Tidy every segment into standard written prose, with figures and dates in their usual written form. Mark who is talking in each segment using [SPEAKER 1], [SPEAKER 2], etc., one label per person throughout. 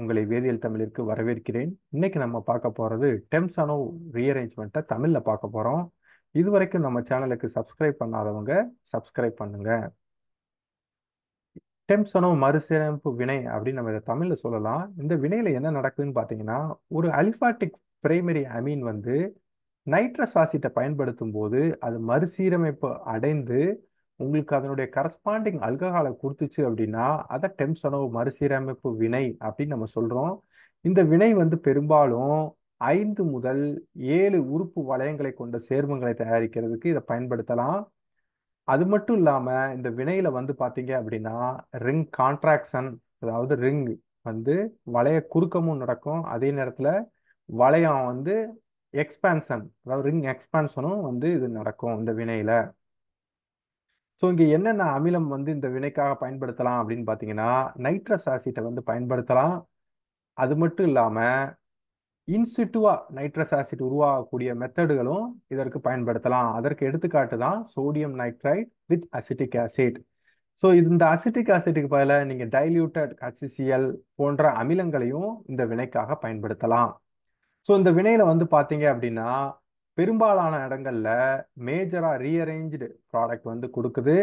[SPEAKER 1] உங்களை வேதியியல் தமிழிற்கு வரவேற்கிறேன். இன்னைக்கு நம்ம பார்க்க போறது டெம்ஸனோ ரீஅரேஞ்ச்மெண்ட்டை தமிழ்ல பார்க்க போறோம். இதுவரைக்கும் நம்ம சேனலுக்கு சப்ஸ்கிரைப் பண்ணாதவங்க சப்ஸ்கிரைப் பண்ணுங்க. டெம்ஸனோ மறுசீரமைப்பு வினை அப்படின்னு நம்ம இதை தமிழ்ல சொல்லலாம். இந்த வினையில என்ன நடக்குதுன்னு பார்த்தீங்கன்னா, ஒரு அலிபாட்டிக் பிரைமரி அமீன் வந்து நைட்ரஸ் ஆசிட்டை பயன்படுத்தும் போது அது மறுசீரமைப்பு அடைந்து உங்களுக்கு அதனுடைய கரஸ்பாண்டிங் அல்கஹாலை கொடுத்துச்சு அப்படின்னா அதை டெம்ஸனோ மறுசீரமைப்பு வினை அப்படின்னு நம்ம சொல்றோம். இந்த வினை வந்து பெரும்பாலும் 5 முதல் 7 உறுப்பு வளையங்களை கொண்ட சேர்மங்களை தயாரிக்கிறதுக்கு இதை பயன்படுத்தலாம். அது மட்டும் இல்லாம இந்த வினையில வந்து பாத்தீங்க அப்படின்னா ரிங் கான்ட்ராக்ஷன், அதாவது ரிங் வந்து வளைய குறுக்கமும் நடக்கும், அதே நேரத்துல வளையம் வந்து எக்ஸ்பான்ஷன், அதாவது ரிங் எக்ஸ்பான்ஷனும் வந்து இது நடக்கும் இந்த வினையில. ஸோ இங்க என்னென்ன அமிலம் வந்து இந்த வினைக்காக பயன்படுத்தலாம் அப்படின்னு பார்த்தீங்கன்னா, நைட்ரஸ் ஆசிட்டை வந்து பயன்படுத்தலாம். அது மட்டும் இல்லாம இன்சிட்டுவா நைட்ரஸ் ஆசிட் உருவாகக்கூடிய மெத்தடுகளும் இதற்கு பயன்படுத்தலாம். அதற்கு எடுத்துக்காட்டு தான் sodium nitrite with acetic acid. So இந்த அசிட்டிக் ஆசிட்டுக்கு பதிலாக நீங்க டைல்யூட்டட் HCl போன்ற அமிலங்களையும் இந்த வினைக்காக பயன்படுத்தலாம். ஸோ இந்த வினையில வந்து பாத்தீங்க அப்படின்னா பெரும்பாலான இடங்கள்ல மேஜரா ரீஅரேஞ்சு ப்ராடக்ட் வந்து கொடுக்குது.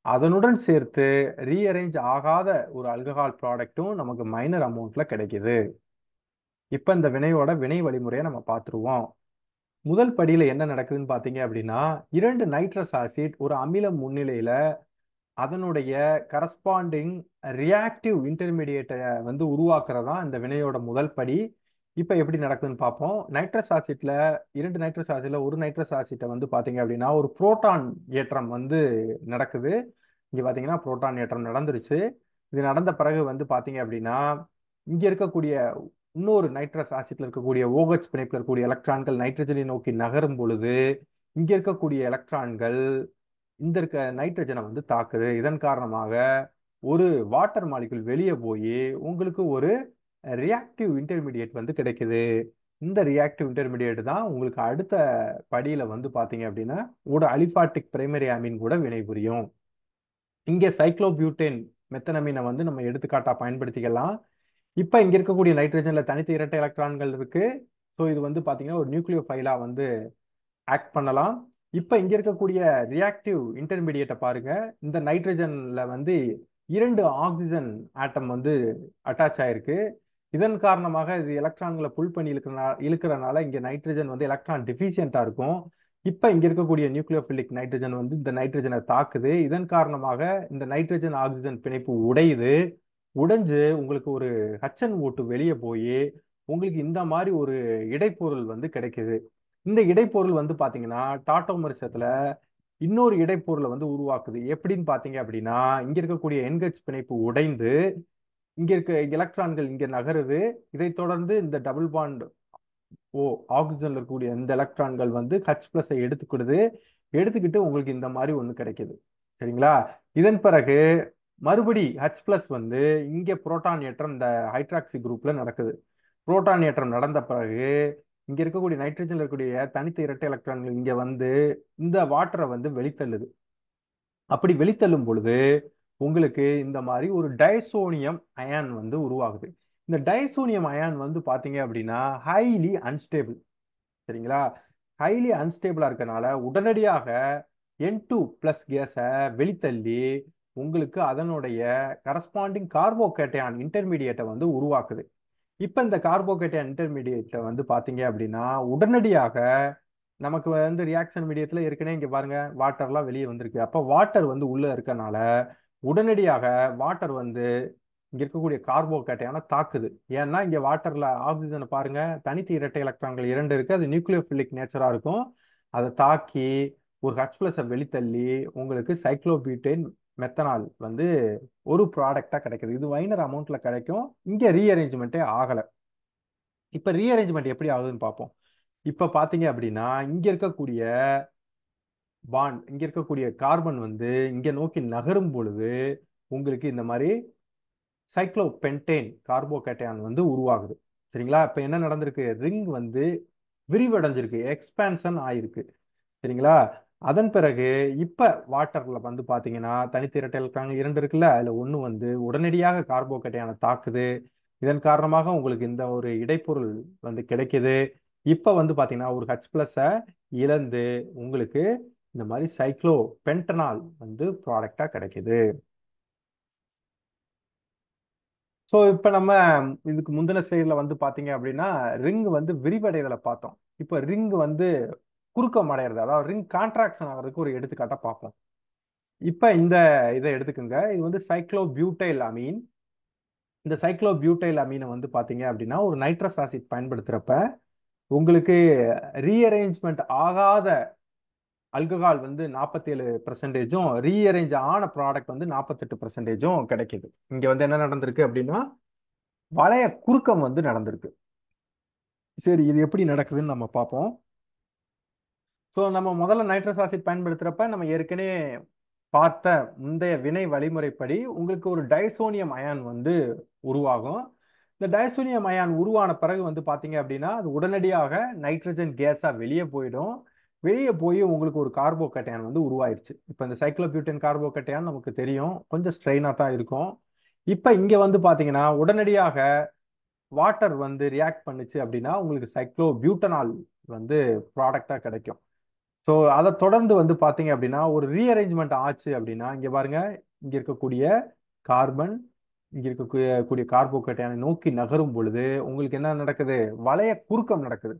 [SPEAKER 1] அதனுடன் சேர்த்து ரீஅரேஞ்ச் ஆகாத ஒரு அல்கஹால் ப்ராடக்ட்டும் நமக்கு மைனர் அமௌண்ட்ல கிடைக்குது. இப்ப இந்த வினையோட வினை வழிமுறையை நம்ம பார்த்துருவோம். முதல் படியில என்ன நடக்குதுன்னு பாத்தீங்க அப்படின்னா, 2 நைட்ரஸ் ஆசிட் ஒரு அமிலம் முன்னிலையில அதனுடைய கரஸ்பாண்டிங் ரியாக்டிவ் இன்டர்மீடியேட்டை வந்து உருவாக்குறதா இந்த வினையோட முதல் படி. இப்ப எப்படி நடக்குதுன்னு பார்ப்போம். நைட்ரஸ் ஆசிட்ல 2 நைட்ரஸ் ஆசிட்ல ஒரு நைட்ரஸ் ஆசிட்டை வந்து பாத்தீங்க அப்படின்னா ஒரு புரோட்டான் ஏற்றம் வந்து நடக்குது. இங்க பாத்தீங்கன்னா புரோட்டான் ஏற்றம் நடந்துருச்சு. இது நடந்த பிறகு வந்து பாத்தீங்க அப்படின்னா இங்க இருக்கக்கூடிய இன்னொரு நைட்ரஸ் ஆசிட்ல இருக்கக்கூடிய OH பிணைப்புல இருக்கக்கூடிய எலக்ட்ரான்கள் நைட்ரஜனை நோக்கி நகரும் பொழுது இங்க இருக்கக்கூடிய எலக்ட்ரான்கள் இந்த இருக்க நைட்ரஜனை வந்து தாக்குது. இதன் காரணமாக ஒரு வாட்டர் மாலிகுல் வெளியே போய் உங்களுக்கு ஒரு ரியாக்டிவ் இன்டர்மீடியேட் வந்து கிடைக்குது. இந்த ரியாக்டிவ் இன்டர்மீடியேட் தான் உங்களுக்கு அடுத்த படியில வந்து பாத்தீங்க அப்படின்னா ஒரு அலிபாட்டிக் பிரைமரி அமீன் கூட வினைபுரியும். இங்க சைக்ளோபியூட்டேன் மெத்தனமீனை வந்து நம்ம எடுத்துக்காட்டா பயன்படுத்திக்கலாம். இப்ப இங்க இருக்கக்கூடிய நைட்ரஜன்ல தனித்த இரட்டை எலக்ட்ரான்கள் இருக்கு. ஸோ இது வந்து பாத்தீங்கன்னா ஒரு நியூக்ளியோஃபைலா வந்து ஆக்ட் பண்ணலாம். இப்ப இங்க இருக்கக்கூடிய ரியாக்டிவ் இன்டர்மீடியேட்டை பாருங்க. இந்த நைட்ரஜன்ல வந்து 2 ஆக்சிஜன் ஆட்டம் வந்து அட்டாச் ஆயிருக்கு. இதன் காரணமாக இது எலக்ட்ரான்களை புல் பண்ணி இழுக்கிறனால இங்க நைட்ரஜன் வந்து எலக்ட்ரான் டிஃபிஷியண்டா இருக்கும். இப்ப இங்க இருக்கக்கூடிய நியூக்ளியோபிலிக் நைட்ரஜன் வந்து இந்த நைட்ரஜனை தாக்குது. இதன் காரணமாக இந்த நைட்ரஜன் ஆக்சிஜன் பிணைப்பு உடையுது. உடைஞ்சு உங்களுக்கு ஒரு HNO2 வெளியே போய் உங்களுக்கு இந்த மாதிரி ஒரு இடைப்பொருள் வந்து கிடைக்குது. இந்த இடைப்பொருள் வந்து பாத்தீங்கன்னா டாட்டோமரிசத்துல இன்னொரு இடைப்பொருளை வந்து உருவாக்குது. எப்படின்னு பாத்தீங்க அப்படின்னா இங்க இருக்கக்கூடிய NH பிணைப்பு உடைந்து இங்க இருக்க எலக்ட்ரான்கள் இங்க நகருது. இதைத் தொடர்ந்து இந்த டபுள் பாண்ட் ஆக்சிஜன்ல இருக்கக்கூடிய இந்த எலக்ட்ரான்கள் வந்து H+ எடுத்துக்கிடுது. எடுத்துக்கிட்டு உங்களுக்கு இந்த மாதிரி ஒண்ணு கிடைக்குது. சரிங்களா? இதன் பிறகு மறுபடி H+ வந்து இங்க புரோட்டான் ஏற்றம் இந்த ஹைட்ராக்சி குரூப்ல நடக்குது. புரோட்டான் ஏற்றம் நடந்த பிறகு இங்க இருக்கக்கூடிய நைட்ரஜன்ல இருக்கக்கூடிய தனித்த இரட்டை எலக்ட்ரான்கள் இங்க வந்து இந்த வாட்டரை வந்து வெளித்தள்ளுது. அப்படி வெளித்தள்ளும் பொழுது உங்களுக்கு இந்த மாதிரி ஒரு டைசோனியம் அயான் வந்து உருவாகுது. இந்த டைசோனியம் அயான் வந்து பாத்தீங்க அப்படின்னா ஹைலி அன்ஸ்டேபிள். சரிங்களா? ஹைலி அன்ஸ்டேபிளா இருக்கனால உடனடியாக N2+ கேஸை வெளித்தள்ளி உங்களுக்கு அதனுடைய கரஸ்பாண்டிங் கார்போகேட்டையான் இன்டர்மீடியேட்டை வந்து உருவாக்குது. இப்ப இந்த கார்போகேட்டையான் இன்டர்மீடியேட்டை வந்து பாத்தீங்க அப்படின்னா உடனடியாக நமக்கு வந்து ரியாக்ஷன் மீடியத்துல ஏற்கனவே இங்க பாருங்க வாட்டர்லாம் வெளியே வந்திருக்கு. அப்ப வாட்டர் வந்து உள்ள இருக்கனால உடனடியாக வாட்டர் வந்து இங்க இருக்கக்கூடிய கார்போகேட்டையான தாக்குது. ஏன்னா இங்க வாட்டர்ல ஆக்சிஜனை பாருங்க தனித்த இரட்டை எலக்ட்ரான்கள் 2 இருக்கு. அது நியூக்ளியோபிலிக் நேச்சரா இருக்கும். அதை தாக்கி ஒரு H+ வெளித்தள்ளி உங்களுக்கு சைக்ளோபியூட்டேன் மெத்தனால் வந்து ஒரு ப்ராடக்டா கிடைக்குது. இது மைனர் அமௌண்ட்ல கிடைக்கும். இங்க ரீஅரேஞ்ச்மெண்ட்டே ஆகல. இப்ப ரீஅரேஞ்ச்மெண்ட் எப்படி ஆகுதுன்னு பார்ப்போம். இப்ப பாத்தீங்க அப்படின்னா இங்க இருக்கக்கூடிய பாண்ட் இங்க இருக்கக்கூடிய கார்பன் வந்து இங்க நோக்கி நகரும் பொழுது உங்களுக்கு இந்த மாதிரி சைக்ளோபென்டேன் கார்போகேட்டையான் வந்து உருவாகுது. சரிங்களா? இப்ப என்ன நடந்திருக்கு? ரிங் வந்து விரிவடைஞ்சிருக்கு, எக்ஸ்பான்ஷன் ஆயிருக்கு. சரிங்களா? அதன் பிறகு இப்ப வாட்டர்ல வந்து பாத்தீங்கன்னா தனித்த இரட்டை எலக்ட்ரான்கள் 2 இருக்குல்ல, அதுல ஒண்ணு வந்து உடனடியாக கார்போகேட்டையான தாக்குது. இதன் காரணமாக உங்களுக்கு இந்த ஒரு இடைப்பொருள் வந்து கிடைக்குது. இப்ப வந்து பாத்தீங்கன்னா ஒரு H பிளஸ இழந்து உங்களுக்கு இந்த மாதிரி சைக்ளோ பென்டனால் வந்து ப்ராடக்டா கிடைக்குது. ஸோ இப்போ நம்ம இதுக்கு முந்தின ஸ்லைடில் வந்து பார்த்தீங்க அப்படின்னா ரிங் வந்து விரிவடைதலை பார்த்தோம். இப்போ ரிங் வந்து குறுக்கம் அடைகிறது, அதாவது ரிங் கான்ட்ராக்ஷன் ஆகிறதுக்கு ஒரு எடுத்துக்காட்டை பார்ப்போம். இப்போ இந்த இதை எடுத்துக்கோங்க. இது வந்து சைக்ளோபியூட்டைல் அமீன். இந்த சைக்ளோபியூட்டைல் அமீனை வந்து பார்த்தீங்க அப்படின்னா ஒரு நைட்ரஸ் ஆசிட் பயன்படுத்துகிறப்ப உங்களுக்கு ரீஅரேஞ்ச்மெண்ட் ஆகாத அல்கஹால் வந்து 47%, ரீஅரேஞ்ச் ஆன ப்ராடக்ட் வந்து 48% கிடைக்குது. இங்க வந்து என்ன நடந்திருக்கு அப்படின்னா வளைய குறுக்கம் வந்து நடந்திருக்கு. சரி, இது எப்படி நடக்குதுன்னு நம்ம பார்ப்போம். ஸோ நம்ம முதல்ல நைட்ரஸ் ஆசிட் பயன்படுத்துறப்ப நம்ம ஏற்கனவே பார்த்த முந்தைய வினை வழிமுறைப்படி உங்களுக்கு ஒரு டைசோனியம் அயான் வந்து உருவாகும். இந்த டைசோனியம் அயான் உருவான பிறகு வந்து பார்த்தீங்க அப்படின்னா அது உடனடியாக நைட்ரஜன் கேஸாக வெளியே போயிடும். வெளியே போய் உங்களுக்கு ஒரு கார்போகேட்டையான் வந்து உருவாயிருச்சு. இப்போ இந்த சைக்ளோபியூட்டன் கார்போகேட்டையான் நமக்கு தெரியும், கொஞ்சம் ஸ்ட்ரெயினாக தான் இருக்கும். இப்போ இங்கே வந்து பார்த்தீங்கன்னா உடனடியாக வாட்டர் வந்து ரியாக்ட் பண்ணுச்சு அப்படின்னா உங்களுக்கு சைக்ளோபியூட்டனால் வந்து ப்ராடக்டா கிடைக்கும். ஸோ அதை தொடர்ந்து வந்து பார்த்தீங்க அப்படின்னா ஒரு ரீஅரேஞ்ச்மெண்ட் ஆச்சு அப்படின்னா இங்க பாருங்க, இங்க இருக்கக்கூடிய கார்பன் இங்க இருக்கக்கூடிய கார்போகேட்டையானை நோக்கி நகரும் பொழுது உங்களுக்கு என்ன நடக்குது, வளைய குறுக்கம் நடக்குது.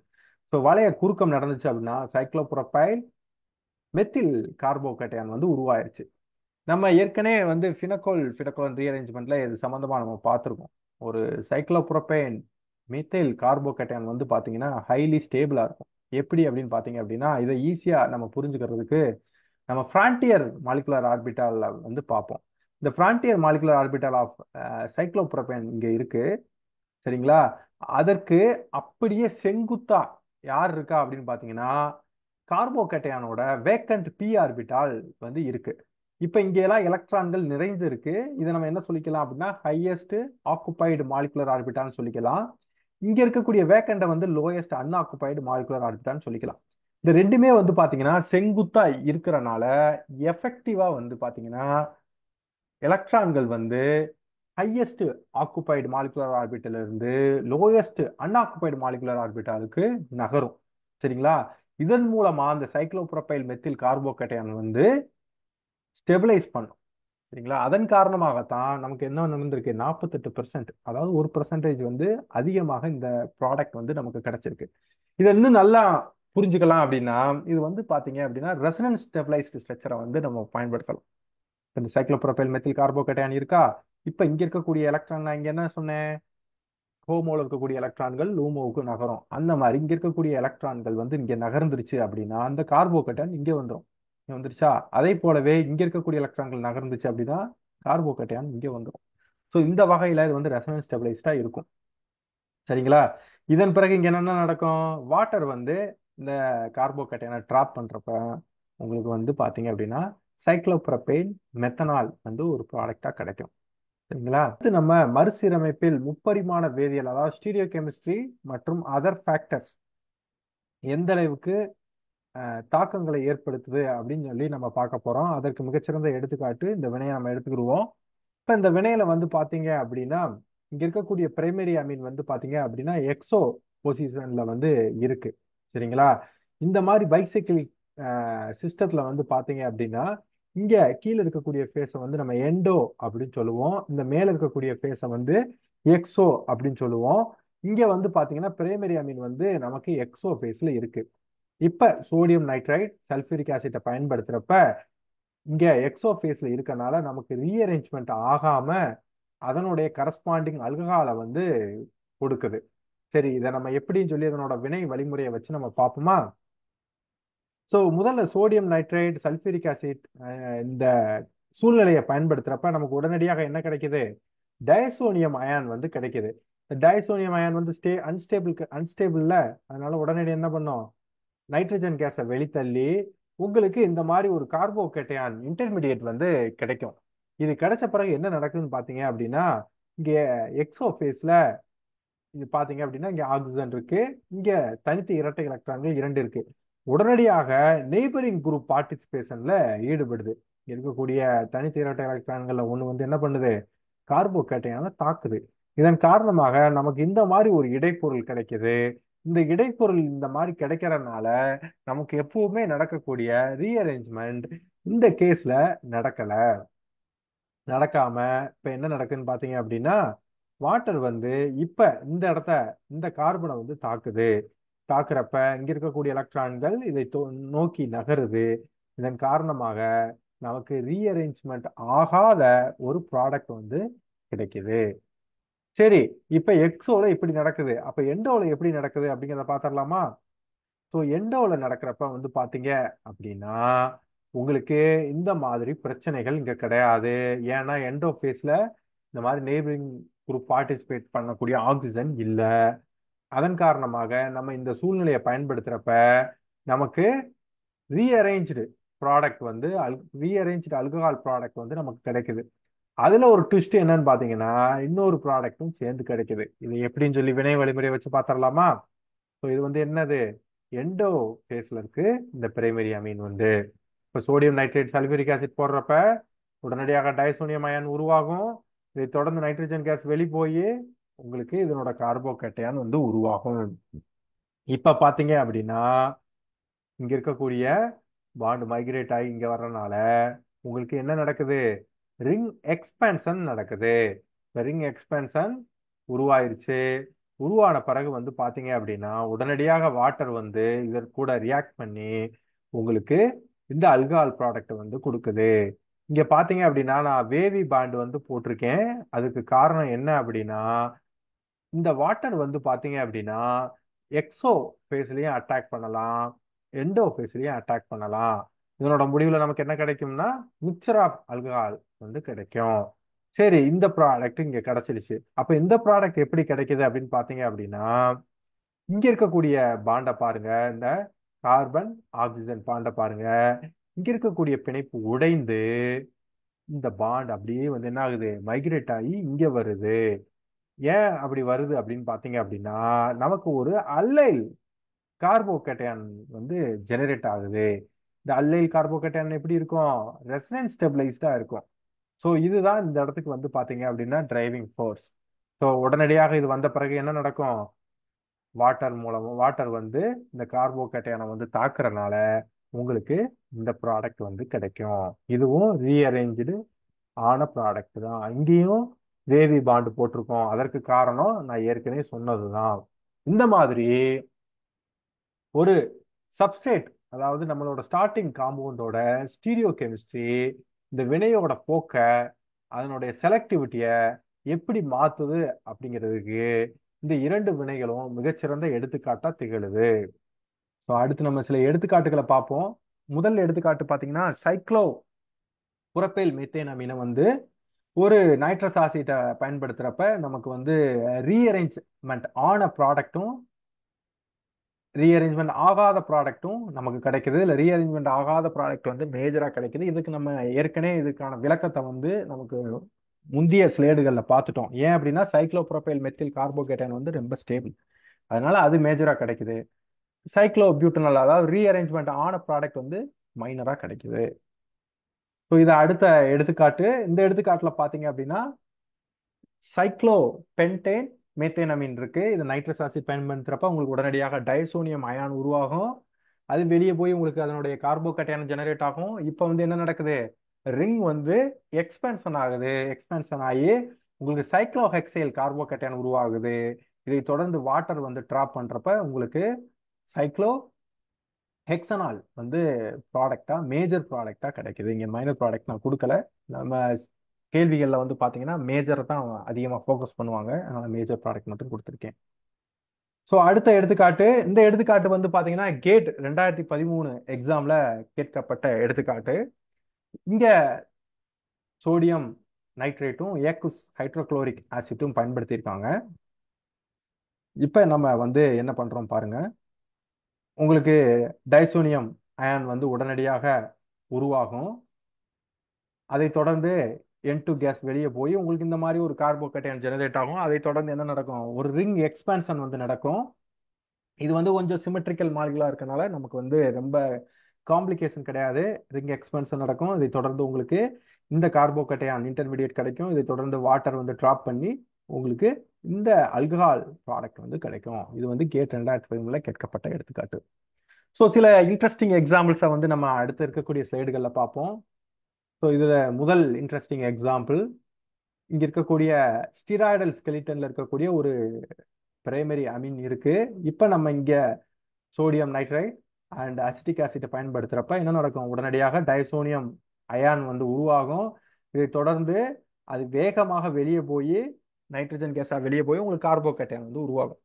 [SPEAKER 1] ஸோ வளைய குறுக்கம் நடந்துச்சு அப்படின்னா சைக்ளோப்ரோபைல் மெத்தில் கார்போகேட்டையான் வந்து உருவாயிருச்சு. நம்ம ஏற்கனவே வந்து ஃபினகோல் ரீஅரேஞ்ச்மெண்ட்ல இது சம்பந்தமா நம்ம பார்த்துருக்கோம். ஒரு சைக்ளோப்ரோபேன் மீத்தைல் கார்போகேட்டையான் வந்து பார்த்தீங்கன்னா ஹைலி ஸ்டேபிளா இருக்கும். எப்படி அப்படின்னு பார்த்தீங்க அப்படின்னா இதை ஈஸியா நம்ம புரிஞ்சுக்கிறதுக்கு நம்ம ஃப்ரான்டியர் மாலிகுலர் ஆர்பிட்டால் வந்து பார்ப்போம். இந்த frontier molecular orbital of cyclopropane இங்க இருக்கு, சரிங்களா? அதற்கு அப்படியே செங்குத்தா யார் இருக்கா அப்படின்னு பார்த்தீங்கன்னா கார்போகேட்டையானோட வேக்கண்ட் பி ஆர்பிட்டால் வந்து இருக்கு. இப்ப இங்க எல்லாம் எலக்ட்ரான்கள் நிறைந்து இருக்கு. இதை நம்ம என்ன சொல்லிக்கலாம் அப்படின்னா ஹையஸ்ட் ஆக்குபைடு மாலிகுலர் ஆர்பிட்டான்னு சொல்லிக்கலாம். இங்க இருக்கக்கூடிய வேக்கண்ட வந்து லோயஸ்ட் அன்ஆக்குபைடு மாலிகுலர் ஆர்பிட்டான்னு சொல்லிக்கலாம். இந்த ரெண்டுமே வந்து பாத்தீங்கன்னா செங்குத்தா இருக்கிறனால எஃபெக்டிவா வந்து பாத்தீங்கன்னா எலக்ட்ரான்கள் வந்து ஹையஸ்ட் ஆக்குபைடு மாலிகுலர் ஆர்பிட்டல் இருந்து லோயஸ்ட் அன்ஆக்குபைடு மாலிகுலர் ஆர்பிட்டாலுக்கு நகரும். சரிங்களா? இதன் மூலமா அந்த சைக்ளோப்ரோபைல் மெத்தில் கார்போகேட்டையான் வந்து ஸ்டெபிலைஸ் பண்ணும். சரிங்களா? அதன் காரணமாகத்தான் நமக்கு என்ன நடந்திருக்கு, 48%, அதாவது 1% வந்து அதிகமாக இந்த ப்ராடக்ட் வந்து நமக்கு கிடைச்சிருக்கு. இதை இன்னும் நல்லா புரிஞ்சுக்கலாம் அப்படின்னா இது வந்து பாத்தீங்க அப்படின்னா ரெசனன்ஸ் ஸ்டெபிலைஸ்டு ஸ்ட்ரக்சரை வந்து நம்ம பயன்படுத்தலாம். இந்த சைக்ளோப்ரோபைல் மெத்தில் கார்போகேட்டையான் இருக்கா, இப்ப இங்க இருக்கக்கூடிய எலக்ட்ரான் நான் இங்க என்ன சொன்னேன், ஹோமோல இருக்கக்கூடிய எலக்ட்ரான்கள் லூமோவுக்கு நகரும். அந்த மாதிரி இங்க இருக்கக்கூடிய எலக்ட்ரான்கள் வந்து இங்க நகர்ந்துருச்சு அப்படின்னா அந்த கார்போகேட்டையான் இங்க வந்துடும். இங்க வந்துருச்சா? அதே போலவே இங்க இருக்கக்கூடிய எலக்ட்ரான்கள் நகர்ந்துச்சு அப்படின்னா கார்போகேட்டையான் இங்க வந்துடும். ஸோ இந்த வகையில இது வந்து ரெசனன்ஸ் ஸ்டெபிலைஸ்டா இருக்கும். சரிங்களா? இதன் பிறகு இங்க என்ன நடக்கும், வாட்டர் வந்து இந்த கார்போகேட்டையானை ட்ராப் பண்றப்ப உங்களுக்கு வந்து பாத்தீங்க அப்படின்னா சைக்ளோப்ரோபேன் மெத்தனால் வந்து ஒரு ப்ராடக்டா கிடைக்கும். சரிங்களா? அடுத்து நம்ம மறுசீரமைப்பில் முப்பரிமாண வேதியியல், அதாவது ஸ்டீரியோ கெமிஸ்ட்ரி மற்றும் அதர் ஃபேக்டர்ஸ் எந்த அளவுக்கு தாக்கங்களை ஏற்படுத்துது அப்படின்னு சொல்லி நம்ம பார்க்க போறோம். அதற்கு மிகச்சிறந்த எடுத்துக்காட்டு இந்த வினையை நம்ம எடுத்துக்கிடுவோம். இப்ப இந்த வினையில வந்து பாத்தீங்க அப்படின்னா இங்க இருக்கக்கூடிய பிரைமரி அமீன் வந்து பாத்தீங்க அப்படின்னா எக்ஸோ பொசிஷன்ல வந்து இருக்கு. சரிங்களா? இந்த மாதிரி பைசைக்கிள் சிஸ்டத்துல வந்து பாத்தீங்க அப்படின்னா இங்க கீழே இருக்கக்கூடிய ஃபேஸை வந்து நம்ம எண்டோ அப்படின்னு சொல்லுவோம், இந்த மேல இருக்கக்கூடிய ஃபேஸை வந்து எக்ஸோ அப்படின்னு சொல்லுவோம். இங்க வந்து பாத்தீங்கன்னா பிரைமரி அமீன் வந்து நமக்கு எக்ஸோ ஃபேஸ்ல இருக்கு. இப்ப சோடியம் நைட்ரைட் சல்பூரிக் ஆசிட்டை பயன்படுத்துறப்ப இங்க எக்ஸோ ஃபேஸ்ல இருக்கனால நமக்கு ரீஅரேஞ்ச்மெண்ட் ஆகாம அதனுடைய கரஸ்பாண்டிங் அல்கஹாலை வந்து கொடுக்குது. சரி, இதை நம்ம எப்படின்னு சொல்லி அதனோட வினை வழிமுறையை வச்சு நம்ம பார்ப்போமா? ஸோ முதல்ல சோடியம் நைட்ரைட் சல்பூரிக் ஆசிட் இந்த சூழ்நிலையை பயன்படுத்துறப்ப நமக்கு உடனடியாக என்ன கிடைக்குது, டயசோனியம் அயான் வந்து கிடைக்குது. இந்த டயசோனியம் அயான் வந்து அன்ஸ்டேபிள்ல, அதனால உடனடி என்ன பண்ணும், நைட்ரஜன் கேஸை வெளித்தள்ளி உங்களுக்கு இந்த மாதிரி ஒரு கார்போகேட்டையான் இன்டர்மீடியேட் வந்து கிடைக்கும். இது கிடைச்ச பிறகு என்ன நடக்குதுன்னு பாத்தீங்க அப்படின்னா இங்க எக்ஸோ ஃபேஸ்ல இது பாத்தீங்க அப்படின்னா இங்க ஆக்சிஜன் இருக்கு, இங்க தனித்த இரட்டை எலக்ட்ரான்கள் 2 இருக்கு. உடனடியாக நெய்பரிங் குரூப் பார்ட்டிசிபேஷன்ல ஈடுபடுது. இங்க இருக்கக்கூடிய தனித்த இரட்டை எலக்ட்ரான்கள்ல ஒண்ணு வந்து என்ன பண்ணுது, கார்போகேட்டையான தாக்குது. இதன் காரணமாக நமக்கு இந்த மாதிரி ஒரு இடைப்பொருள் கிடைக்குது. இந்த இடைப்பொருள் இந்த மாதிரி கிடைக்கிறதுனால நமக்கு எப்பவுமே நடக்கக்கூடிய ரீஅரேஞ்ச்மெண்ட் இந்த கேஸ்ல நடக்கல. நடக்காம இப்ப என்ன நடக்குதுன்னு பாத்தீங்க அப்படின்னா, வாட்டர் வந்து இப்ப இந்த இடத்த, இந்த கார்பனை வந்து தாக்குது. தாக்குறப்ப இங்க இருக்கக்கூடிய எலக்ட்ரான்கள் இதை நோக்கி நகருது. இதன் காரணமாக நமக்கு ரீஅரேஞ்ச்மெண்ட் ஆகாத ஒரு ப்ராடக்ட் வந்து கிடைக்குது. சரி, இப்ப எக்ஸோல இப்படி நடக்குது, அப்ப எண்டோல எப்படி நடக்குது அப்படிங்கிறத பாத்திரலாமா? ஸோ எண்டோல நடக்கிறப்ப வந்து பாத்தீங்க அப்படின்னா உங்களுக்கு இந்த மாதிரி பிரச்சனைகள் இங்க கிடையாது. ஏன்னா எண்டோ ஃபேஸ்ல இந்த மாதிரி நெய்பரிங் குரூப் பார்ட்டிசிபேட் பண்ணக்கூடிய ஆக்சிஜன் இல்ல. அதன் காரணமாக நம்ம இந்த சூழ்நிலையை பயன்படுத்துறப்ப நமக்கு ரீஅரேஞ்சு ப்ராடக்ட் வந்து ரீஅரேஞ்சு அல்கஹால் ப்ராடக்ட் வந்து நமக்கு கிடைக்குது. அதுல ஒரு ட்விஸ்ட் என்னன்னு பாத்தீங்கன்னா இன்னொரு ப்ராடக்ட்டும் சேர்ந்து கிடைக்குது. இது எப்படின்னு சொல்லி வினை வழிமுறையை வச்சு பாத்திரலாமா? ஸோ இது வந்து என்னது, எண்டோ ஃபேஸ்ல இருக்கு இந்த பிரைமரி அமீன் வந்து. இப்போ சோடியம் நைட்ரேட் சல்பூரிக் ஆசிட் போடுறப்ப உடனடியாக டைசோனியம் அயன் உருவாகும். இதை தொடர்ந்து நைட்ரஜன் கேஸ் வெளி போய் உங்களுக்கு இதனோட கார்போகேட்டையான் வந்து உருவாகும். இப்ப பாத்தீங்க அப்படின்னா இங்க இருக்கக்கூடிய பாண்ட் மைக்ரேட் ஆகி இங்க வர்றதுனால உங்களுக்கு என்ன நடக்குது, ரிங் எக்ஸ்பேன்ஷன் நடக்குது. இந்த ரிங் எக்ஸ்பேன்ஷன் உருவாயிருச்சு. உருவான பிறகு வந்து பாத்தீங்க அப்படின்னா உடனடியாக வாட்டர் வந்து இதற்கு கூட ரியாக்ட் பண்ணி உங்களுக்கு இந்த அல்கஹால் ப்ராடக்ட் வந்து கொடுக்குது. இங்க பாத்தீங்க அப்படின்னா நான் வேவி பாண்ட் வந்து போட்டிருக்கேன். அதுக்கு காரணம் என்ன அப்படின்னா இந்த வாட்டர் வந்து பாத்தீங்க அப்படின்னா எக்ஸோ ஃபேஸ்லயும் அட்டாக் பண்ணலாம், எண்டோ ஃபேஸ்லயும் அட்டாக் பண்ணலாம். இதனோட முடிவுல நமக்கு என்ன கிடைக்கும்னா மிக்சர் ஆஃப் ஆல்கஹால் வந்து கிடைக்கும். சரி, இந்த ப்ராடக்ட் இங்க கிடைச்சிடுச்சு. அப்ப இந்த ப்ராடக்ட் எப்படி கிடைக்குது அப்படின்னு பாத்தீங்க அப்படின்னா இங்க இருக்கக்கூடிய பாண்டை பாருங்க, இந்த கார்பன் ஆக்சிஜன் பாண்டை பாருங்க. இங்க இருக்கக்கூடிய பிணைப்பு உடைந்து இந்த பாண்ட் அப்படியே வந்து என்ன ஆகுது, மைக்ரேட் ஆகி இங்க வருது. ஏன் அப்படி வருது அப்படின்னு பாத்தீங்க அப்படின்னா நமக்கு ஒரு அல்லைல் கார்போகேட்டையான் வந்து ஜெனரேட் ஆகுது. இந்த அல்லைல் கார்போகேட்டையான் எப்படி இருக்கும், ரெசனன்ஸ் ஸ்டெபிளைஸ்டா இருக்கும். ஸோ இதுதான் இந்த இடத்துக்கு வந்து பாத்தீங்க அப்படின்னா டிரைவிங் ஃபோர்ஸ். ஸோ உடனடியாக இது வந்த பிறகு என்ன நடக்கும், வாட்டர் மூலமா வாட்டர் வந்து இந்த கார்போகேட்டையானை வந்து தாக்குறதுனால உங்களுக்கு இந்த ப்ராடக்ட் வந்து கிடைக்கும். இதுவும் ரீஅரேஞ்சு ஆன ப்ராடக்ட் தான். இங்கேயும் வேவி பாண்ட் போட்டிருக்கோம். அதற்கு காரணம் நான் ஏற்கனவே சொன்னதுதான். இந்த மாதிரி ஒரு சப்ஸ்ட்ரேட், அதாவது நம்மளோட ஸ்டார்டிங் காம்பவுண்டோட ஸ்டீரியோ கெமிஸ்ட்ரி இந்த வினையோட போக்க, அதனுடைய செலக்டிவிட்டியை எப்படி மாத்துது அப்படிங்கிறதுக்கு இந்த இரண்டு வினைகளும் மிகச்சிறந்த எடுத்துக்காட்டா திகழுது. ஸோ அடுத்து நம்ம சில எடுத்துக்காட்டுகளை பார்ப்போம். முதல் எடுத்துக்காட்டு பார்த்தீங்கன்னா சைக்ளோ புரப்பேல் மீத்தேன் அமீனை வந்து ஒரு நைட்ரஸ் ஆசிட்டை பயன்படுத்துறப்ப நமக்கு வந்து ரீஅரேஞ்ச்மெண்ட் ஆன ப்ராடக்ட்டும் ரீஅரேஞ்ச்மெண்ட் ஆகாத ப்ராடக்ட்டும் நமக்கு கிடைக்குது. இல்லை, ரீஅரேஞ்ச்மெண்ட் ஆகாத ப்ராடக்ட் வந்து மேஜராக கிடைக்குது. இதுக்கு நம்ம ஏற்கனவே இதுக்கான விளக்கத்தை வந்து நமக்கு முந்தைய ஸ்லேடுகளில் பார்த்துட்டோம். ஏன் அப்படின்னா சைக்ளோப்ரோபைல் மெத்தில் கார்போகேட்டன் வந்து ரொம்ப ஸ்டேபிள், அதனால அது மேஜராக கிடைக்குது. சைக்ளோ பியூட்டனால் அதாவது ரீஅரேஞ்ச்மெண்ட் ஆன ப்ராடக்ட் வந்து மைனராக கிடைக்குது. ஸோ இது அடுத்த எடுத்துக்காட்டு. இந்த எடுத்துக்காட்டில் பார்த்தீங்க அப்படின்னா சைக்ளோ பென்டேன் மேத்தேனமின் இருக்கு. இது நைட்ரஸ் ஆசிட் பயன்படுத்துறப்ப உங்களுக்கு உடனடியாக டைசோனியம் அயான் உருவாகும். அது வெளியே போய் உங்களுக்கு அதனுடைய கார்போகேட்டையான் ஜெனரேட் ஆகும். இப்போ வந்து என்ன நடக்குது, ரிங் வந்து எக்ஸ்பென்ஷன் ஆகுது. எக்ஸ்பென்ஷன் ஆகி உங்களுக்கு சைக்ளோஹெக்சைல் கார்போகேட்டையான் உருவாகுது. இதை தொடர்ந்து வாட்டர் வந்து ட்ராப் பண்றப்ப உங்களுக்கு சைக்ளோ ஹெக்சனால் வந்து ப்ராடக்டா மேஜர் ப்ராடக்டா கிடைக்குது. இங்க மைனர் ப்ராடக்ட் நான் கொடுக்கல. நம்ம கேள்விகளில் வந்து பார்த்தீங்கன்னா மேஜர் தான் அதிகமாக ஃபோக்கஸ் பண்ணுவாங்க, அதனால மேஜர் ப்ராடக்ட் மட்டும் கொடுத்துருக்கேன். ஸோ அடுத்த எடுத்துக்காட்டு, இந்த எடுத்துக்காட்டு வந்து பார்த்தீங்கன்னா கேட் 2013 எக்ஸாம்ல கேட்கப்பட்ட எடுத்துக்காட்டு. இங்க சோடியம் நைட்ரேட்டும் ஏக்குஸ் ஹைட்ரோகுளோரிக் ஆசிட்டும் பயன்படுத்தியிருக்காங்க. இப்போ நம்ம வந்து என்ன பண்றோம் பாருங்க. உங்களுக்கு டைசோனியம் அயான் வந்து உடனடியாக உருவாகும். அதை தொடர்ந்து N2 கேஸ் வெளியே போய் உங்களுக்கு இந்த மாதிரி ஒரு கார்போகேட்டையான் ஜெனரேட் ஆகும். அதை தொடர்ந்து என்ன நடக்கும், ஒரு ரிங் எக்ஸ்பான்ஷன் வந்து நடக்கும். இது வந்து கொஞ்சம் சிமெட்ரிக்கல் மாலிகுலா இருக்கனால நமக்கு வந்து ரொம்ப காம்ப்ளிகேஷன் கிடையாது. ரிங் எக்ஸ்பான்ஷன் நடக்கும். இதை தொடர்ந்து உங்களுக்கு இந்த கார்போகேட்டையான் இன்டர்மீடியட் கிடைக்கும். இதை தொடர்ந்து வாட்டர் வந்து ட்ராப் பண்ணி உங்களுக்கு இந்த அல்கஹால் ப்ராடக்ட் வந்து கிடைக்கும். இது வந்து கேட் 2015 கேட்கப்பட்ட எடுத்துக்காட்டு. ஸோ சில இன்ட்ரெஸ்டிங் எக்ஸாம்பிள்ஸை வந்து நம்ம அடுத்து இருக்கக்கூடிய ஸ்லைடுகளில் பார்ப்போம். ஸோ இதுல முதல் இன்ட்ரெஸ்டிங் எக்ஸாம்பிள் இங்க இருக்கக்கூடிய ஸ்டிராய்டல் ஸ்கெலிட்டன்ல இருக்கக்கூடிய ஒரு பிரைமரி அமீன் இருக்கு. இப்போ நம்ம இங்க சோடியம் நைட்ரைட் அண்ட் அசிட்டிக் ஆசிட்டை பயன்படுத்துறப்ப என்ன நடக்கும்? உடனடியாக டைசோனியம் அயான் வந்து உருவாகும். இதை தொடர்ந்து அது வேகமாக வெளியே போய் நைட்ரஜன் கேஸா வெளியே போய் உங்களுக்கு கார்போகேட்டையான் வந்து உருவாகும்.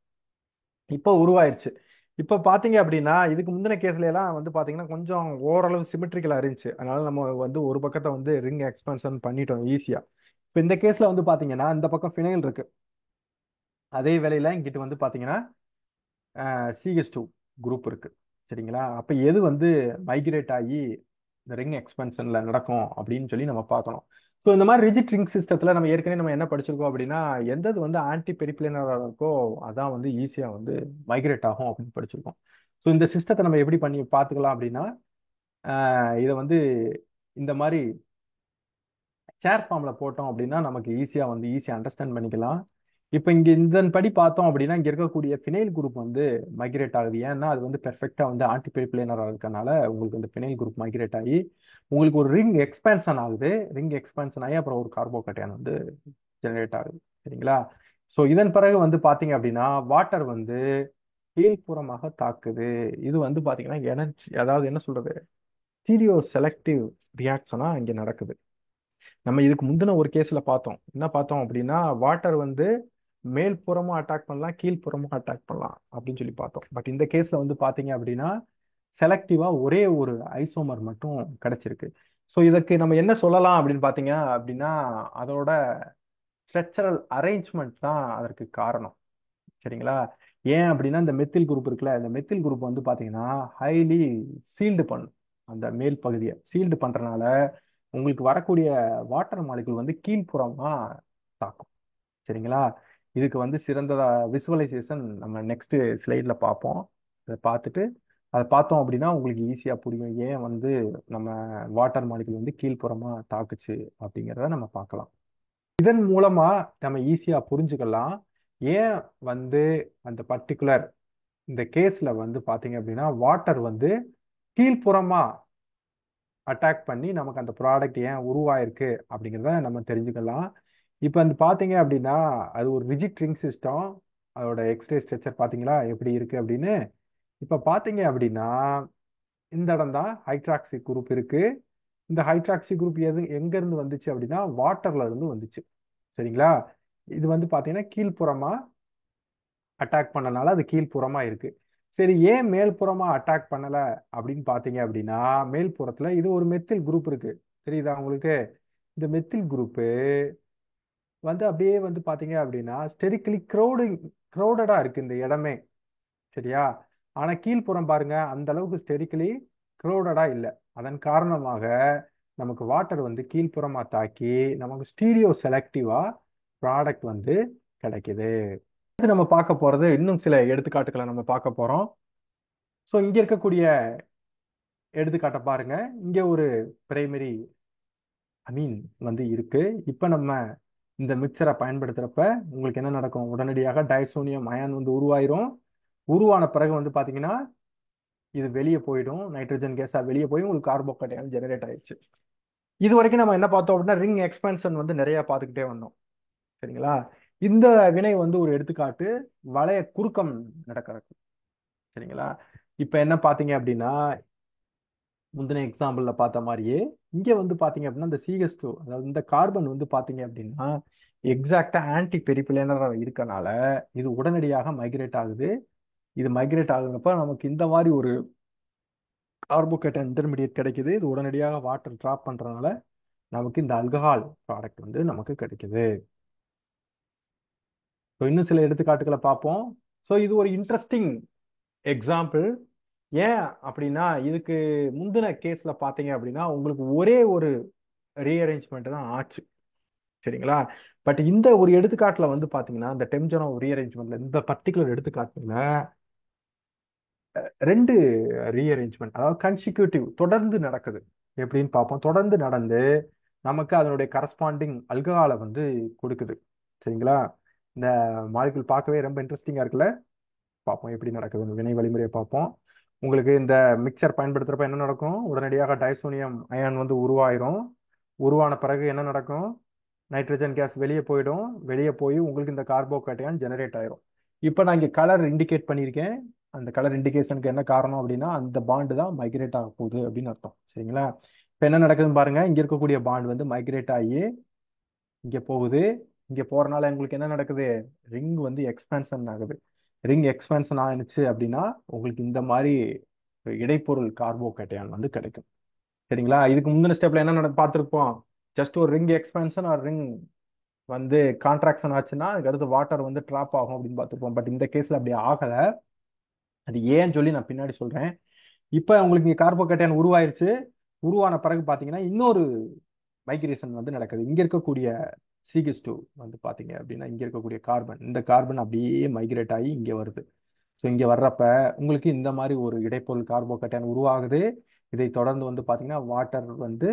[SPEAKER 1] இப்போ உருவாயிருச்சு. இப்போ பாத்தீங்க அப்படின்னா இதுக்கு முந்தின கேஸ்ல எல்லாம் வந்து பாத்தீங்கன்னா கொஞ்சம் ஓரளவு சிமெட்ரிக்கலா இருந்துச்சு. அதனால நம்ம வந்து ஒரு பக்கத்தை வந்து ரிங் எக்ஸ்பான்ஷன் பண்ணிட்டோம் ஈஸியா. இப்போ இந்த கேஸ்ல வந்து பாத்தீங்கன்னா இந்த பக்கம் ஃபினைல் இருக்கு. அதே வேளையில இங்கிட்டு வந்து பாத்தீங்கன்னா சிஹெச் டூ குரூப் இருக்கு. சரிங்களா? அப்ப எது வந்து மைக்ரேட் ஆகி இந்த ரிங் எக்ஸ்பென்ஷன்ல நடக்கும் அப்படின்னு சொல்லி நம்ம பார்க்கணும். ஸோ இந்த மாதிரி ரிஜிட் ரிங் சிஸ்டத்துல நம்ம ஏற்கனவே நம்ம என்ன படிச்சிருக்கோம் அப்படின்னா எந்தது வந்து ஆன்டி பெரிப்ளேனரா இருக்கோ அதான் வந்து ஈஸியா வந்து மைக்ரேட் ஆகும் அப்படின்னு படிச்சிருக்கோம். ஸோ இந்த சிஸ்டத்தை நம்ம எப்படி பண்ணி பார்த்துக்கலாம் அப்படின்னா இதை வந்து இந்த மாதிரி சேர் ஃபார்ம்ல போட்டோம் அப்படின்னா நமக்கு ஈஸியா அண்டர்ஸ்டாண்ட் பண்ணிக்கலாம். இப்போ இங்க இதன் படி பார்த்தோம் அப்படின்னா இங்க இருக்கக்கூடிய ஃபினைல் குரூப் வந்து மைக்ரேட் ஆகுது. ஏன்னா அது வந்து பெர்ஃபெக்டா வந்து ஆன்டி பெரிப்ளேனரா இருக்கனால உங்களுக்கு இந்த ஃபினைல் குரூப் மைக்ரேட் ஆகி உங்களுக்கு ஒரு ரிங் எக்ஸ்பான்ஷன் ஆகுது. ரிங் எக்ஸ்பான்ஷன் ஆகி அப்புறம் ஒரு கார்போகேட்டையான் வந்து ஜெனரேட் ஆகுது. சரிங்களா? ஸோ இதன் பிறகு வந்து பாத்தீங்க அப்படின்னா வாட்டர் வந்து கீழ்ப்புறமாக தாக்குது. இது வந்து பாத்தீங்கன்னா எனர்ஜி, அதாவது என்ன சொல்றது, ஸ்டீரியோ செலக்டிவ் ரியாக்ஷனா இங்க நடக்குது. நம்ம இதுக்கு முந்தின ஒரு கேஸ்ல பார்த்தோம். என்ன பார்த்தோம் அப்படின்னா வாட்டர் வந்து மேல் புறமும் அட்டாக் பண்ணலாம், கீழ்ப்புறமும் அட்டாக் பண்ணலாம் அப்படின்னு சொல்லி பார்த்தோம். பட் இந்த கேஸ்ல வந்து பாத்தீங்க அப்படின்னா செலக்டிவா ஒரே ஒரு ஐசோமர் மட்டும் கிடைச்சிருக்கு. ஸோ இதற்கு நம்ம என்ன சொல்லலாம் அப்படின்னு பாத்தீங்க அப்படின்னா அதோட ஸ்ட்ரக்சரல் அரேஞ்ச்மெண்ட் தான் அதற்கு காரணம். சரிங்களா? ஏன் அப்படின்னா இந்த மெத்தில் குரூப் இருக்குல்ல, இந்த மெத்தில் குரூப் வந்து பாத்தீங்கன்னா ஹைலி சீல்டு பண்ணும். அந்த மேல் பகுதியை சீல்டு பண்றதுனால உங்களுக்கு வரக்கூடிய வாட்டர் மாலிகுல் வந்து கீழ்ப்புறமா தாக்கும். சரிங்களா? இதுக்கு வந்து சிறந்த விசுவலைசேஷன் நம்ம நெக்ஸ்ட் ஸ்லைட்ல பார்ப்போம். அதை பார்த்துட்டு அதை பார்த்தோம் அப்படின்னா உங்களுக்கு ஈஸியா புரியும் ஏன் வந்து நம்ம வாட்டர் மாலிகுல் வந்து கீழ்ப்புறமா தாக்குச்சு அப்படிங்கிறத நம்ம பார்க்கலாம். இதன் மூலமா நம்ம ஈஸியா புரிஞ்சுக்கலாம் ஏன் வந்து அந்த பர்டிகுலர் இந்த கேஸ்ல வந்து பாத்தீங்க அப்படின்னா வாட்டர் வந்து கீழ்ப்புறமா அட்டாக் பண்ணி நமக்கு அந்த ப்ராடக்ட் ஏன் உருவாயிருக்கு அப்படிங்கிறத நம்ம தெரிஞ்சுக்கலாம். இப்போ வந்து பாத்தீங்க அப்படின்னா அது ஒரு ரிஜிட் ரிங் சிஸ்டம். அதோட எக்ஸ்ரே ஸ்ட்ரக்சர் பாத்தீங்களா எப்படி இருக்கு அப்படின்னு. இப்போ பாத்தீங்க அப்படின்னா இந்த இடம் தான் ஹைட்ராக்சி குரூப் இருக்கு. இந்த ஹைட்ராக்சி குரூப் எங்க இருந்து வந்துச்சு அப்படின்னா வாட்டர்ல இருந்து வந்துச்சு. சரிங்களா? இது வந்து பாத்தீங்கன்னா கீழ்ப்புறமா அட்டாக் பண்ணனால அது கீழ்ப்புறமா இருக்கு. சரி, ஏன் மேல்புறமா அட்டாக் பண்ணல அப்படின்னு பாத்தீங்க அப்படின்னா மேல்புறத்துல இது ஒரு மெத்தில் குரூப் இருக்கு. தெரியுதா உங்களுக்கு? இந்த மெத்தில் குரூப் வந்து அப்படியே வந்து பாத்தீங்க அப்படின்னா ஸ்டெரிக்கலி க்ரௌடடா இருக்கு இந்த இடமே. சரியா? ஆனா கீழ்ப்புறம் பாருங்க அந்த அளவுக்கு ஸ்டெரிக்கலி க்ரௌடடா இல்லை. அதன் காரணமாக நமக்கு வாட்டர் வந்து கீழ்ப்புறமா தாக்கி நமக்கு ஸ்டீரியோ செலக்டிவா ப்ராடக்ட் வந்து கிடைக்குது. அடுத்து நம்ம பார்க்க போறது இன்னும் சில எடுத்துக்காட்டுகளை நம்ம பார்க்க போறோம். ஸோ இங்க இருக்கக்கூடிய எடுத்துக்காட்ட பாருங்க. இங்க ஒரு பிரைமரி அமீன் வந்து இருக்கு. இப்ப நம்ம இந்த மிக்சரை பயன்படுத்துறப்ப உங்களுக்கு என்ன நடக்கும்? உடனடியாக டைசோனியம் அயான் வந்து உருவாயிரும். உருவான பிறகு வந்து பாத்தீங்கன்னா இது வெளியே போயிடும். நைட்ரஜன் கேஸா வெளியே போய் உங்களுக்கு கார்போகேட்டையான் ஜெனரேட் ஆயிடுச்சு. இது வரைக்கும் நம்ம என்ன பார்த்தோம் அப்படின்னா ரிங் எக்ஸ்பான்ஷன் வந்து நிறைய பார்த்துக்கிட்டே வந்தோம். சரிங்களா? இந்த வினை வந்து ஒரு எடுத்துக்காட்டு வளைய குறுக்கம் நடக்கிறது. சரிங்களா? இப்ப என்ன பாத்தீங்க அப்படின்னா முந்தின எக்ஸாம்பிள்ல பார்த்த மாதிரியே இங்க வந்து பாத்தீங்க அப்படின்னா இந்த CH2 அதாவது இந்த கார்பன் வந்து பாத்தீங்க அப்படின்னா எக்ஸாக்டா ஆன்டி பெரிப்ளேனரா இருக்கனால இது உடனடியாக மைக்ரேட் ஆகுது. இது மைக்ரேட் ஆகுறப்ப நமக்கு இந்த மாதிரி ஒரு கார்போகேட்டன் இன்டர்மீடியட் கிடைக்குது. இது உடனடியாக வாட்டர் டிராப் பண்றதுனால நமக்கு இந்த அல்கஹால் ப்ராடக்ட் வந்து நமக்கு கிடைக்குது. ஸோ இன்னும் சில எடுத்துக்காட்டுகளை பார்ப்போம். ஸோ இது ஒரு இன்ட்ரெஸ்டிங் எக்ஸாம்பிள். ஏன் அப்படின்னா இதுக்கு முந்தின கேஸ்ல பாத்தீங்க அப்படின்னா உங்களுக்கு ஒரே ஒரு ரீஅரேஞ்ச்மெண்ட் தான் ஆச்சு. சரிங்களா? பட் இந்த ஒரு எடுத்துக்காட்டுல வந்து பாத்தீங்கன்னா இந்த டெம்ஜனோ ரீஅரேஞ்ச்மெண்ட்ல இந்த பர்டிகுலர் எடுத்துக்காட்டுல ரெண்டு ரீஅரேஞ்ச்மெண்ட் அதாவது கன்சிக்யூட்டிவ் தொடர்ந்து நடக்குது. எப்படின்னு பார்ப்போம். தொடர்ந்து நடந்து நமக்கு அதனுடைய கரஸ்பாண்டிங் அல்கஹாலை வந்து கொடுக்குது. சரிங்களா? இந்த மாலிகுல் பார்க்கவே ரொம்ப இன்ட்ரெஸ்டிங்கா இருக்குல்ல. பார்ப்போம் எப்படி நடக்குது வினை வழிமுறையை பார்ப்போம். உங்களுக்கு இந்த மிக்சர் பயன்படுத்துறப்ப என்ன நடக்கும்? உடனடியாக டைசோனியம் அயான் வந்து உருவாயிரும். உருவான பிறகு என்ன நடக்கும்? நைட்ரஜன் கேஸ் வெளியே போயிடும். வெளியே போய் உங்களுக்கு இந்த கார்போகேட்டையான் ஜெனரேட் ஆயிரும். இப்போ நான் இங்கே கலர் இண்டிகேட் பண்ணியிருக்கேன். அந்த கலர் இண்டிகேஷனுக்கு என்ன காரணம் அப்படின்னா அந்த பாண்டு தான் மைக்ரேட் ஆக போகுது அப்படின்னு அர்த்தம். சரிங்களா? இப்போ என்ன நடக்குதுன்னு பாருங்க. இங்க இருக்கக்கூடிய பாண்ட் வந்து மைக்ரேட் ஆகி இங்க போகுது. இங்க போறனால உங்களுக்கு என்ன நடக்குது? ரிங் வந்து எக்ஸ்பேன்ஷன் ஆகுது. ரிங் எக்ஸ்பேன்ஷன் ஆனிச்சு அப்படின்னா உங்களுக்கு இந்த மாதிரி இடைப்பொருள் கார்போகேட்டையான் வந்து கிடைக்கும். சரிங்களா? இதுக்கு முந்தின ஸ்டெப்ல என்ன பார்த்துருப்போம்? ஜஸ்ட் ஒரு ரிங் எக்ஸ்பேன்ஷன் ஆர் ரிங் வந்து கான்ட்ராக்ஷன் ஆச்சுன்னா அதுக்கு அடுத்து வாட்டர் வந்து ட்ராப் ஆகும் அப்படின்னு பார்த்துருப்போம். பட் இந்த கேஸ்ல அப்படி ஆகல. அது ஏன்னு சொல்லி நான் பின்னாடி சொல்றேன். இப்ப உங்களுக்கு இங்க கார்போகேட்டையான் உருவாயிருச்சு. உருவான பிறகு பாத்தீங்கன்னா இன்னொரு மைக்ரேஷன் வந்து நடக்குது. இங்க இருக்கக்கூடிய CH2 வந்து பாத்தீங்க அப்படின்னா இங்க இருக்கக்கூடிய கார்பன், இந்த கார்பன் அப்படியே மைக்ரேட் ஆகி இங்க வருது. ஸோ இங்க வர்றப்ப உங்களுக்கு இந்த மாதிரி ஒரு இடைப்பொருள் கார்போகேட்டையான் உருவாகுது. இதை தொடர்ந்து வந்து பாத்தீங்கன்னா வாட்டர் வந்து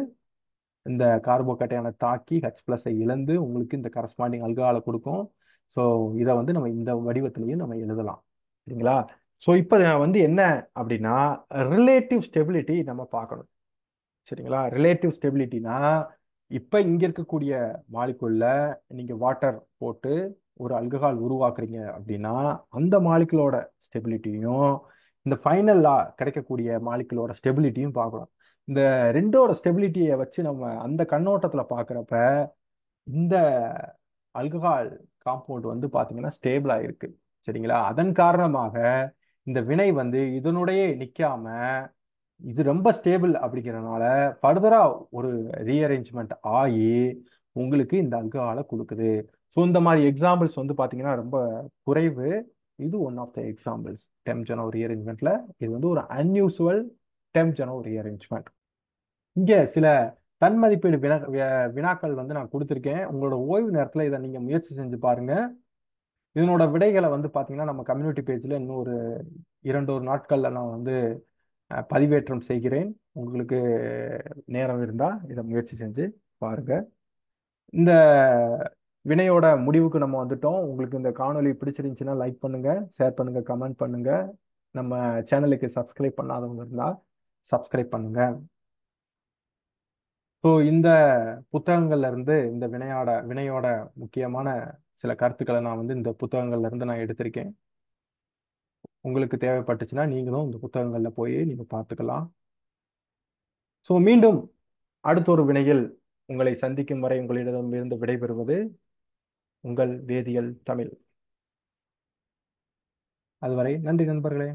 [SPEAKER 1] இந்த கார்போகேட்டையானை தாக்கி H+ இழந்து உங்களுக்கு இந்த கரஸ்பாண்டிங் அல்கஹாலை கொடுக்கும். ஸோ இதை வந்து நம்ம இந்த வடிவத்திலையும் நம்ம எழுதலாம். சரிங்களா? ஸோ இப்போ வந்து என்ன அப்படின்னா ரிலேட்டிவ் ஸ்டெபிலிட்டி நம்ம பார்க்கணும். சரிங்களா? ரிலேட்டிவ் ஸ்டெபிலிட்டினா இப்போ இங்க இருக்கக்கூடிய மாலிகுல்ல நீங்க வாட்டர் போட்டு ஒரு அல்கஹால் உருவாக்குறீங்க அப்படின்னா அந்த மாலிகுலோட ஸ்டெபிலிட்டியும் இந்த ஃபைனலா கிடைக்கக்கூடிய மாலிகுலோட ஸ்டெபிலிட்டியும் பார்க்கணும். இந்த ரெண்டோட ஸ்டெபிலிட்டியை வச்சு நம்ம அந்த கண்ணோட்டத்துல பார்க்குறப்ப இந்த அல்கஹால் காம்பவுண்ட் வந்து பாத்தீங்கன்னா ஸ்டேபிளா இருக்கு. சரிங்களா? அதன் காரணமாக இந்த வினை வந்து இதனுடைய நிக்காம இது ரொம்ப ஸ்டேபிள் அப்படிங்கிறனால ஃபர்தரா ஒரு ரீஅரேஞ்ச்மெண்ட் ஆகி உங்களுக்கு இந்த அல்கஹாலை கொடுக்குது. ஸோ இந்த மாதிரி எக்ஸாம்பிள்ஸ் வந்து பாத்தீங்கன்னா ரொம்ப குறைவு. இது ஒன் ஆஃப் த எக்ஸாம்பிள்ஸ் டெம்ஜெனோ ரீஅரேஞ்ச்மெண்ட்ல. இது வந்து ஒரு அன்யூசுவல் டெம்ஜெனோ ரீஅரேஞ்ச்மெண்ட். இங்க சில தன்மதிப்பீடு வினாக்கள் வந்து நான் கொடுத்துருக்கேன். உங்களோட ஓய்வு நேரத்துல இதை நீங்க முயற்சி செஞ்சு பாருங்க. இதனோட விடைகளை வந்து பாத்தீங்கன்னா நம்ம கம்யூனிட்டி பேஜ்ல இன்னும் ஒரு 2 நாட்கள்ல நான் வந்து பதிவேற்றம் செய்கிறேன். உங்களுக்கு நேரம் இருந்தா இதை முயற்சி செஞ்சு பாருங்க. இந்த வினையோட முடிவுக்கு நம்ம வந்துட்டோம். உங்களுக்கு இந்த காணொளி பிடிச்சிருந்துச்சுன்னா லைக் பண்ணுங்க, ஷேர் பண்ணுங்க, கமெண்ட் பண்ணுங்க. நம்ம சேனலுக்கு சப்ஸ்கிரைப் பண்ணாதவங்க இருந்தா சப்ஸ்கிரைப் பண்ணுங்க. ஸோ இந்த புத்தகங்கள்ல இருந்து இந்த வினையோட முக்கியமான சில கருத்துக்களை நான் வந்து இந்த புத்தகங்கள்ல இருந்து நான் எடுத்திருக்கேன். உங்களுக்கு தேவைப்பட்டுச்சுன்னா நீங்களும் இந்த புத்தகங்கள்ல போய் நீங்க பார்த்துக்கலாம். ஸோ மீண்டும் அடுத்த ஒரு வினையில் உங்களை சந்திக்கும் வரை உங்களிடமிருந்து விடைபெறுவது உங்கள் வேதியியல் தமிழ். அதுவரை நன்றி நண்பர்களே.